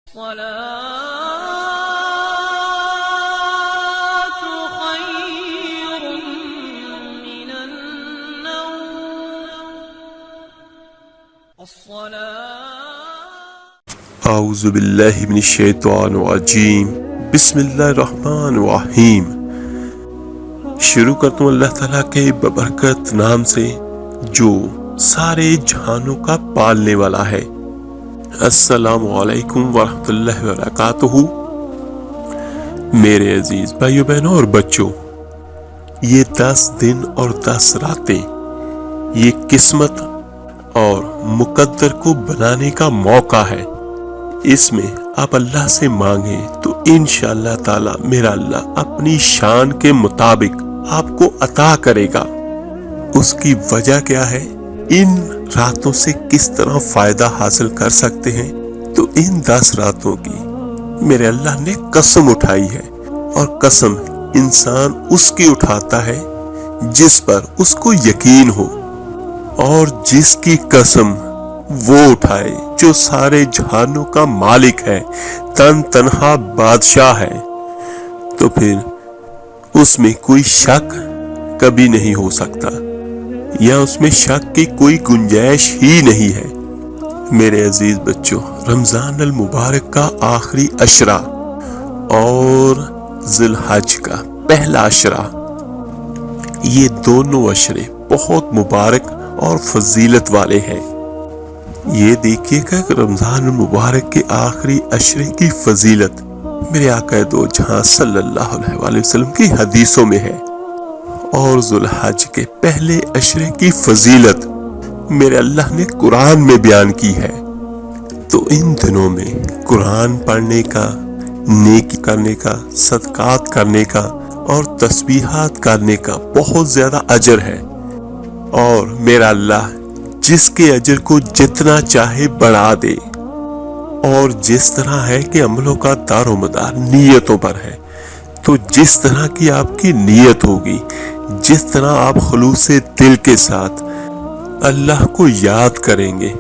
الصلاة خير من النوم. اعوذ باللہ من الشیطان الرجیم. بسم اللہ الرحمن الرحیم. شروع کرتا ہوں اللہ تعالیٰ کے ببرکت نام سے جو سارے جہانوں کا پالنے والا ہے. السلام علیکم ورحمۃ اللہ وبرکاتہ. میرے عزیز بھائیو بہنوں اور بچوں، یہ 10 دن اور 10 راتیں یہ قسمت اور مقدر کو بنانے کا موقع ہے. اس میں آپ اللہ سے مانگیں تو انشاءاللہ تعالی میرا اللہ اپنی شان کے مطابق آپ کو عطا کرے گا. اس کی وجہ کیا ہے؟ ان راتوں سے کس طرح فائدہ حاصل کر سکتے ہیں؟ تو ان 10 راتوں کی میرے اللہ نے قسم اٹھائی ہے، اور قسم انسان اس کی اٹھاتا ہے جس پر اس کو یقین ہو، اور جس کی قسم وہ اٹھائے جو سارے جہانوں کا مالک ہے، تن تنہا بادشاہ ہے، تو پھر اس میں کوئی شک کبھی نہیں ہو سکتا، یا اس میں شک کی کوئی گنجائش ہی نہیں ہے. میرے عزیز بچوں، رمضان المبارک کا آخری عشرہ اور ذی الحج کا پہلا عشرہ، یہ دونوں عشرے بہت مبارک اور فضیلت والے ہیں. یہ دیکھیے کہ رمضان المبارک کے آخری عشرے کی فضیلت میرے آقا دو جہاں صلی اللہ علیہ وآلہ وسلم کی حدیثوں میں ہے، اور ذی الحج کے پہلے عشرے کی فضیلت میرے اللہ نے قرآن میں بیان کی ہے. تو ان دنوں میں قرآن پڑھنے کا، نیکی کرنے کا، صدقات کرنے کا اور تسبیحات کرنے کا بہت زیادہ اجر ہے، اور میرا اللہ جس کے اجر کو جتنا چاہے بڑھا دے. اور جس طرح ہے کہ عملوں کا دار و مدار نیتوں پر ہے، تو جس طرح کی آپ کی نیت ہوگی، جس طرح آپ خلوص دل کے ساتھ اللہ کو یاد کریں گے،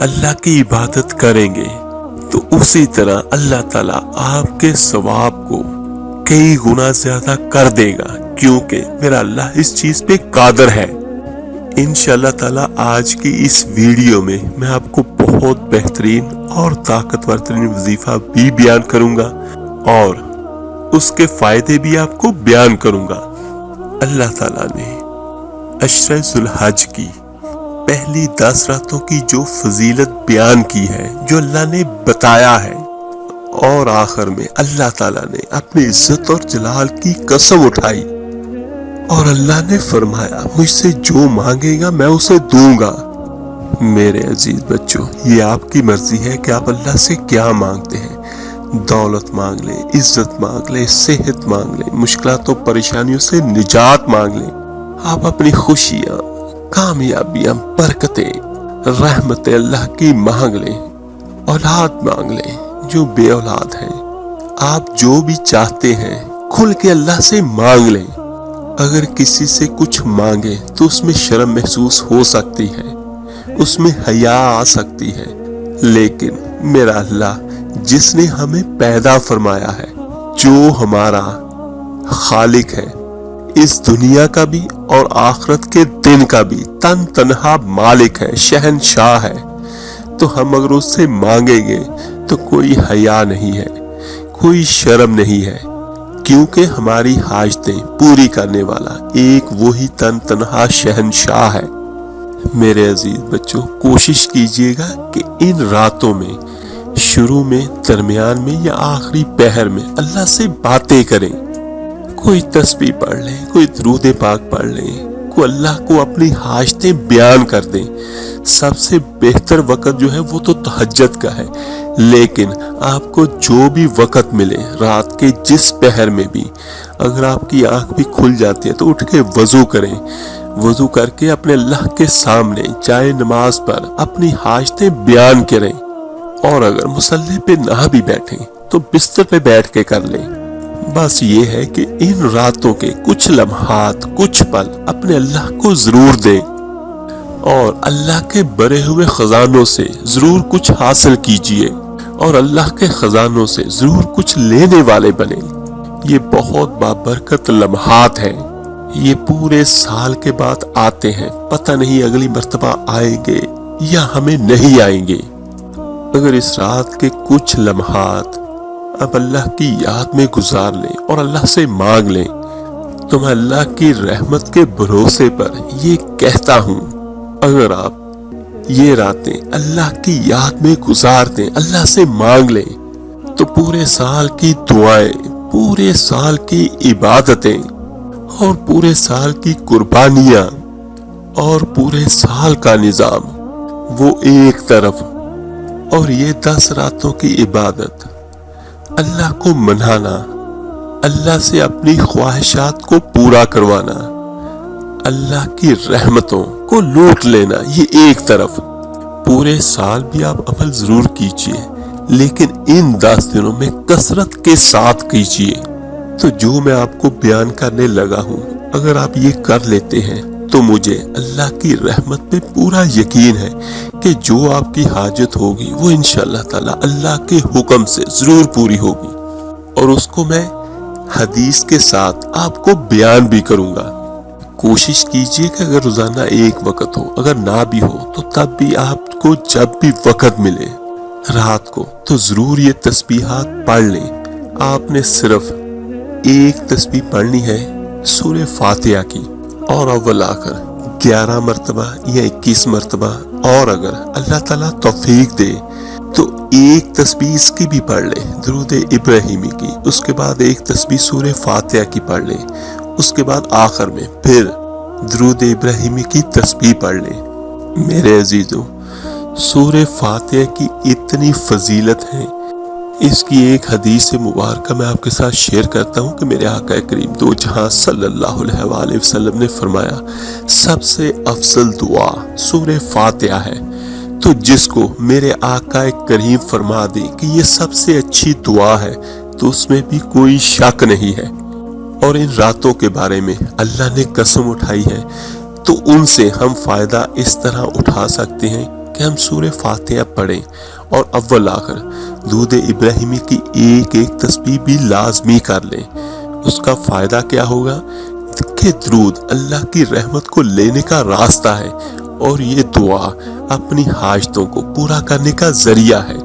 اللہ کی عبادت کریں گے، تو اسی طرح اللہ تعالیٰ آپ کے ثواب کو کئی گنا زیادہ کر دے گا، کیونکہ میرا اللہ اس چیز پہ قادر ہے. انشاءاللہ تعالیٰ آج کی اس ویڈیو میں میں آپ کو بہت بہترین اور طاقتور ترین وظیفہ بھی بیان کروں گا، اور اس کے فائدے بھی آپ کو بیان کروں گا. اللہ تعالیٰ نے عشرہ ذی الحج کی پہلی 10 راتوں کی جو فضیلت بیان کی ہے، جو اللہ نے بتایا ہے، اور آخر میں اللہ تعالیٰ نے اپنی عزت اور جلال کی قسم اٹھائی، اور اللہ نے فرمایا مجھ سے جو مانگے گا میں اسے دوں گا. میرے عزیز بچوں، یہ آپ کی مرضی ہے کہ آپ اللہ سے کیا مانگتے ہیں. دولت مانگ لیں، عزت مانگ لیں، صحت مانگ لیں، مشکلات و پریشانیوں سے نجات مانگ لیں. آپ اپنی خوشیاں، کامیابیاں، برکتیں، رحمت اللہ کی مانگ لیں. اولاد مانگ لیں جو بے اولاد ہیں. آپ جو بھی چاہتے ہیں کھل کے اللہ سے مانگ لیں. اگر کسی سے کچھ مانگے تو اس میں شرم محسوس ہو سکتی ہے، اس میں حیا آ سکتی ہے، لیکن میرا اللہ جس نے ہمیں پیدا فرمایا ہے، جو ہمارا خالق ہے، اس دنیا کا بھی اور آخرت کے دن کا بھی تن تنہا مالک ہے، شہنشاہ ہے، تو ہم اگر اس سے مانگیں گے تو کوئی حیا نہیں ہے، کوئی شرم نہیں ہے، کیونکہ ہماری حاجتیں پوری کرنے والا ایک وہی تن تنہا شہنشاہ ہے. میرے عزیز بچوں، کوشش کیجئے گا کہ ان راتوں میں شروع میں، درمیان میں یا آخری پہر میں اللہ سے باتیں کریں. کوئی تسبیح پڑھ لیں، کوئی درود پاک پڑھ لیں، کوئی اللہ کو اپنی حاجتیں بیان کر دیں. سب سے بہتر وقت جو ہے وہ تو تہجد کا ہے، لیکن آپ کو جو بھی وقت ملے رات کے جس پہر میں بھی، اگر آپ کی آنکھ بھی کھل جاتی ہے تو اٹھ کے وضو کریں. وضو کر کے اپنے اللہ کے سامنے جائے نماز پر اپنی حاجتیں بیان کریں، اور اگر مصلی پہ نہ بھی بیٹھیں تو بستر پہ بیٹھ کے کر لیں. بس یہ ہے کہ ان راتوں کے کچھ لمحات، کچھ پل اپنے اللہ کو ضرور دیں، اور اللہ کے بھرے ہوئے خزانوں سے ضرور کچھ حاصل کیجئے، اور اللہ کے خزانوں سے ضرور کچھ لینے والے بنے۔ یہ بہت بابرکت لمحات ہیں، یہ پورے سال کے بعد آتے ہیں، پتہ نہیں اگلی مرتبہ آئیں گے یا ہمیں نہیں آئیں گے۔ اگر اس رات کے کچھ لمحات اب اللہ کی یاد میں گزار لیں اور اللہ سے مانگ لیں تو میں اللہ کی رحمت کے بھروسے پر یہ کہتا ہوں، اگر آپ یہ راتیں اللہ کی یاد میں گزار دیں، اللہ سے مانگ لیں، تو پورے سال کی دعائیں، پورے سال کی عبادتیں اور پورے سال کی قربانیاں اور پورے سال کا نظام وہ ایک طرف، اور یہ 10 راتوں کی عبادت، اللہ کو منانا، اللہ سے اپنی خواہشات کو پورا کروانا، اللہ کی رحمتوں کو لوٹ لینا، یہ ایک طرف۔ پورے سال بھی آپ عمل ضرور کیجئے، لیکن ان 10 دنوں میں کثرت کے ساتھ کیجئے۔ تو جو میں آپ کو بیان کرنے لگا ہوں، اگر آپ یہ کر لیتے ہیں تو مجھے اللہ کی رحمت پہ پورا یقین ہے کہ جو آپ کی حاجت ہوگی وہ انشاءاللہ تعالی اللہ کے حکم سے ضرور پوری ہوگی، اور اس کو میں حدیث کے ساتھ آپ کو بیان بھی کروں گا۔ کوشش کیجئے کہ اگر روزانہ ایک وقت ہو، اگر نہ بھی ہو تو تب بھی آپ کو جب بھی وقت ملے رات کو تو ضرور یہ تسبیحات پڑھ لیں۔ آپ نے صرف ایک تسبیح پڑھنی ہے سورہ فاتحہ کی، اور اول آخر 11 مرتبہ یا 21 مرتبہ، اور اگر اللہ تعالیٰ توفیق دے تو ایک تسبیح اس کی بھی پڑھ لیں، درود ابراہیمی کی، اس کے بعد ایک تسبیح سورہ فاتحہ کی پڑھ لیں، اس کے بعد آخر میں پھر درود ابراہیمی کی تسبیح پڑھ لیں۔ میرے عزیزوں، سورہ فاتحہ کی اتنی فضیلت ہے، اس کی ایک حدیث مبارکہ میں آپ کے ساتھ شیئر کرتا ہوں کہ میرے آقا کریم دو جہاں صلی اللہ علیہ وآلہ وسلم نے فرمایا، سب سے افضل دعا سورہ فاتحہ ہے۔ تو جس کو میرے آقا کریم فرما دے کہ یہ سب سے اچھی دعا ہے تو اس میں بھی کوئی شک نہیں ہے۔ اور ان راتوں کے بارے میں اللہ نے قسم اٹھائی ہے، تو ان سے ہم فائدہ اس طرح اٹھا سکتے ہیں کہ ہم سورہ فاتحہ پڑھیں، اور اول آخر درود ابراہیمی کی ایک ایک تسبیح بھی لازمی کر لیں۔ اس کا فائدہ کیا ہوگا کہ درود اللہ کی رحمت کو لینے کا راستہ ہے، اور یہ دعا اپنی حاجتوں کو پورا کرنے کا ذریعہ ہے۔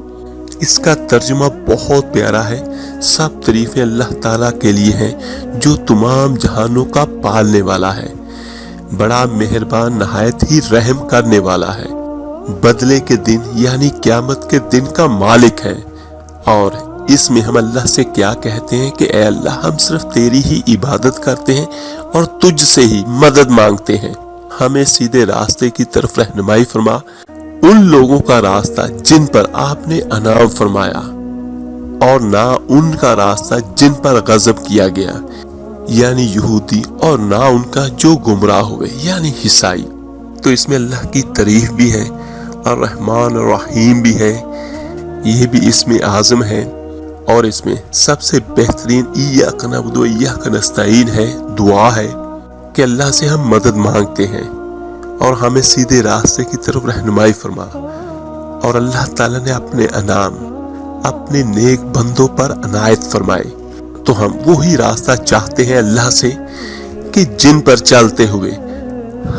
اس کا ترجمہ بہت پیارا ہے، سب تعریفیں اللہ تعالیٰ کے لیے ہیں جو تمام جہانوں کا پالنے والا ہے، بڑا مہربان نہایت ہی رحم کرنے والا ہے، بدلے کے دن یعنی قیامت کے دن کا مالک ہے۔ اور اس میں ہم اللہ سے کیا کہتے ہیں کہ اے اللہ، ہم صرف تیری ہی عبادت کرتے ہیں اور تجھ سے ہی مدد مانگتے ہیں، ہمیں سیدھے راستے کی طرف رہنمائی فرما، ان لوگوں کا راستہ جن پر آپ نے انعام فرمایا، اور نہ ان کا راستہ جن پر غضب کیا گیا یعنی یہودی، اور نہ ان کا جو گمراہ ہوئے یعنی عیسائی۔ تو اس میں اللہ کی تعریف بھی ہے، الرحمن الرحیم بھی ہے، یہ بھی اسم اعظم ہے، اور اس میں سب سے بہترین ایاک نعبد و ایاک نستعین ہے، دعا ہے کہ اللہ سے ہم مدد مانگتے ہیں اور ہمیں سیدھے راستے کی طرف رہنمائی فرما۔ اور اللہ تعالیٰ نے اپنے انعام اپنے نیک بندوں پر عنایت فرمائے، تو ہم وہی راستہ چاہتے ہیں اللہ سے کہ جن پر چلتے ہوئے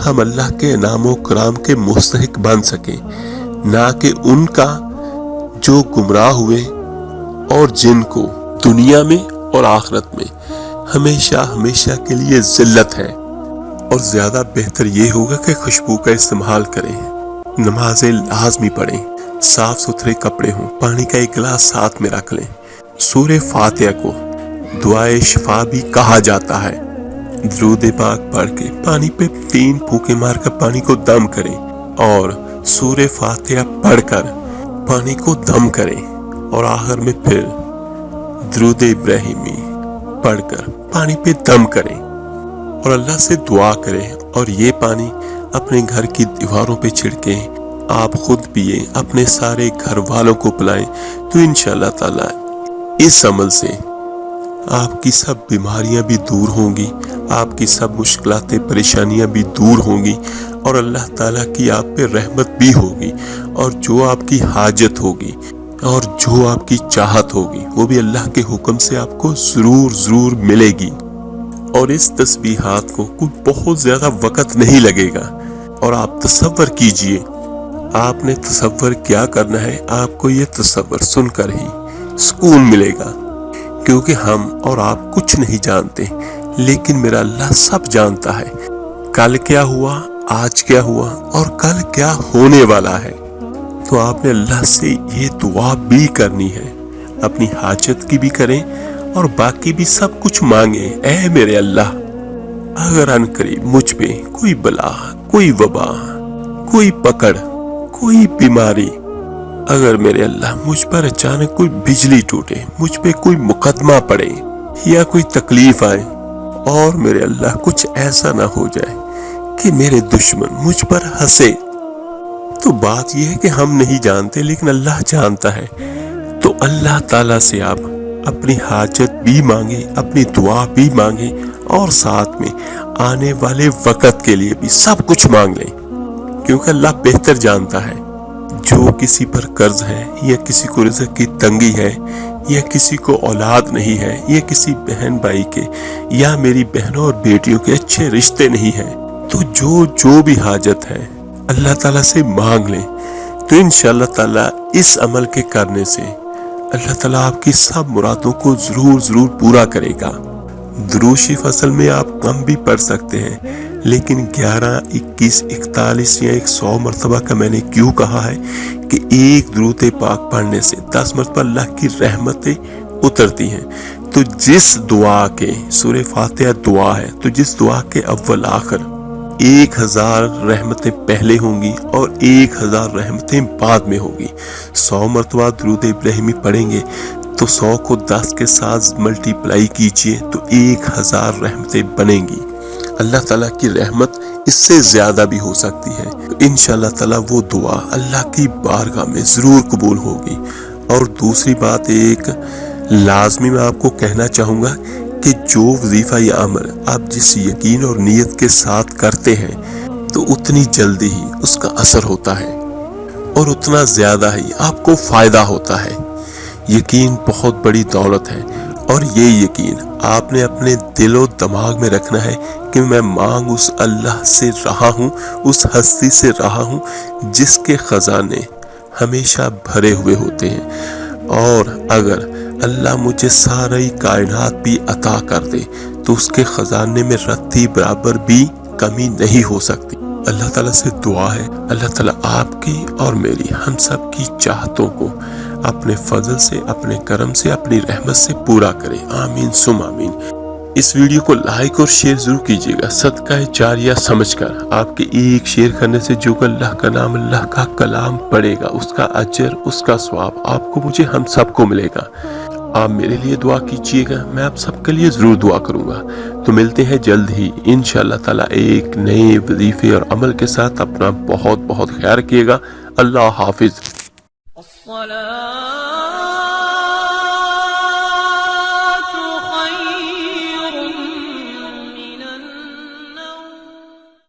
ہم اللہ کے انعام و کرام کے مستحق بن سکیں، نہ کہ ان کا جو گمراہ ہوئے اور جن کو دنیا میں اور آخرت میں ہمیشہ ہمیشہ کے لیے ذلت ہے۔ اور زیادہ بہتر یہ ہوگا کہ خوشبو کا استعمال کریں، نمازیں لازمی پڑھیں، صاف ستھرے کپڑے ہوں، پانی کا ایک گلاس ساتھ میں رکھ لیں۔ سورہ فاتحہ کو دعائے شفا بھی کہا جاتا ہے۔ درود پاک پڑھ کے پانی پہ 3 پھونکے مار کر پانی کو دم کریں، اور سورہ فاتحہ پڑھ کر پانی کو دم کریں، اور آخر میں پھر درود ابراہیمی پڑھ کر پانی پہ دم کریں اور اللہ سے دعا کریں، اور یہ پانی اپنے گھر کی دیواروں پہ چھڑکیں، آپ خود پیئیں، اپنے سارے گھر والوں کو پلائیں، تو انشاءاللہ تعالی اس عمل سے آپ کی سب بیماریاں بھی دور ہوں گی، آپ کی سب مشکلات پریشانیاں بھی دور ہوں گی، اور اللہ تعالیٰ کی آپ پہ رحمت بھی ہوگی، اور جو آپ کی حاجت ہوگی اور جو آپ کی چاہت ہوگی وہ بھی اللہ کے حکم سے آپ کو ضرور ملے گی۔ اور اس تسبیحات کو کوئی بہت زیادہ وقت نہیں لگے گا، اور آپ تصور کیجئے، آپ نے تصور کیا کرنا ہے، آپ کو یہ تصور سن کر ہی سکون ملے گا، کیونکہ ہم اور آپ کچھ نہیں جانتے، لیکن میرا اللہ سب جانتا ہے، کل کیا ہوا، آج کیا ہوا اور کل کیا ہونے والا ہے۔ تو آپ نے اللہ سے یہ دعا بھی کرنی ہے، اپنی حاجت کی بھی کریں اور باقی بھی سب کچھ مانگیں۔ اے میرے اللہ، اگر ان قریب مجھ پہ کوئی بلا، کوئی وبا، کوئی پکڑ، کوئی بیماری، اگر میرے اللہ مجھ پر اچانک کوئی بجلی ٹوٹے، مجھ پہ کوئی مقدمہ پڑے یا کوئی تکلیف آئے، اور میرے اللہ کچھ ایسا نہ ہو جائے کہ میرے دشمن مجھ پر ہنسے، تو بات یہ ہے کہ ہم نہیں جانتے لیکن اللہ جانتا ہے۔ تو اللہ تعالیٰ سے آپ اپنی حاجت بھی مانگیں، اپنی دعا بھی مانگیں، اور ساتھ میں آنے والے وقت کے لیے بھی سب کچھ مانگ لیں، کیونکہ اللہ بہتر جانتا ہے۔ جو کسی پر قرض ہے، یا کسی کو رزق کی تنگی ہے، یا کسی کو اولاد نہیں ہے، یا کسی بہن بھائی کے یا میری بہنوں اور بیٹیوں کے اچھے رشتے نہیں ہیں، تو جو بھی حاجت ہے اللہ تعالیٰ سے مانگ لیں، تو انشاءاللہ تعالیٰ اس عمل کے کرنے سے اللہ تعالیٰ آپ کی سب مرادوں کو ضرور پورا کرے گا۔ درود شریف اصل میں آپ کم بھی پڑھ سکتے ہیں، لیکن 11، 21، 41 یا 100 مرتبہ کا میں نے کیوں کہا ہے کہ ایک درود پاک پڑھنے سے 10 مرتبہ اللہ کی رحمتیں اترتی ہیں۔ تو جس دعا کے سورہ فاتحہ دعا ہے، تو جس دعا کے اول آخر 1000 رحمتیں پہلے ہوں گی اور 1000 رحمتیں بعد میں ہوں گی۔ 100 مرتبہ درود ابراہیمی پڑھیں گے تو 100 کو 10 کے ساتھ ملٹیپلائی کیجئے تو 1000 رحمتیں بنیں گی۔ اللہ تعالیٰ کی رحمت اس سے زیادہ بھی ہو سکتی ہے، تو انشاءاللہ تعالیٰ وہ دعا اللہ کی بارگاہ میں ضرور قبول ہوگی۔ اور دوسری بات ایک لازمی میں آپ کو کہنا چاہوں گا کہ جو وظیفہ یا عمل آپ جس یقین اور نیت کے ساتھ کرتے ہیں، تو اتنی جلدی ہی اس کا اثر ہوتا ہے اور اتنا زیادہ ہی آپ کو فائدہ ہوتا ہے۔ یقین بہت بڑی دولت ہے، اور یہ یقین آپ نے اپنے دل و دماغ میں رکھنا ہے کہ میں مانگ اس اللہ سے رہا ہوں، اس ہستی سے رہا ہوں جس کے خزانے ہمیشہ بھرے ہوئے ہوتے ہیں، اور اگر اللہ مجھے ساری کائنات بھی عطا کر دے تو اس کے خزانے میں رتی برابر بھی کمی نہیں ہو سکتی۔ اللہ تعالیٰ سے دعا ہے اللہ تعالیٰ آپ کی اور میری ہم سب کی چاہتوں کو اپنے فضل سے، اپنے کرم سے، اپنی رحمت سے پورا کرے، آمین ثم آمین۔ اس ویڈیو کو لائک اور شیئر ضرور کیجیے گا، صدقہ جاریہ سمجھ کر۔ آپ کے ایک شیئر کرنے سے جو اللہ کا نام، اللہ کا کلام پڑھے گا، اس کا اجر، اس کا ثواب آپ کو، مجھے، ہم سب کو ملے گا۔ آپ میرے لیے دعا کیجیے گا، میں آپ سب کے لیے ضرور دعا کروں گا۔ تو ملتے ہیں جلد ہی انشاءاللہ تعالیٰ ایک نئے وظیفے اور عمل کے ساتھ۔ اپنا بہت خیال رکھیے گا۔ اللہ حافظ۔